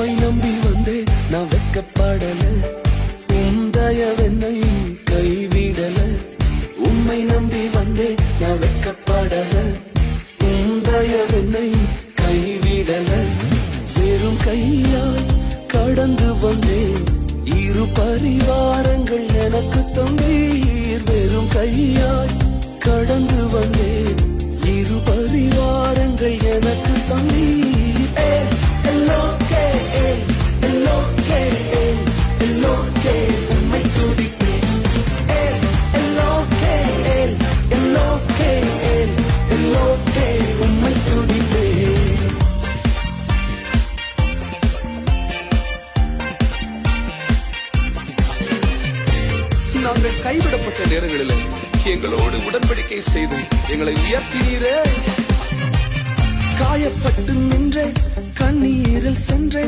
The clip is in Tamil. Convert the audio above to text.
உம்மை நம்பி வந்தேன் நான் வெக்கப்படல, தயவென்னை கைவிடல. உம்மை நம்பி வந்தேன் நான் வெக்கப்படல, தயவென்னை கைவிடல. வெறும் கையாய் கடந்து வந்தேன், இரு பரிவாரங்கள் எனக்கு தந்தீர். வெறும் கையாய் கடந்து வந்தேன், இரு பரிவாரங்கள் எனக்கு தந்தீர். உம்மை துதிப்பேன். உம்மை துதிப்பேன். நாங்கள் கைவிடப்பட்ட நேரங்களில் எங்களோடு உடன்படிக்கை செய்து எங்களை உயர்த்தினீரே. காயப்பட்டு நின்றே, கண்ணீரில் சென்றே,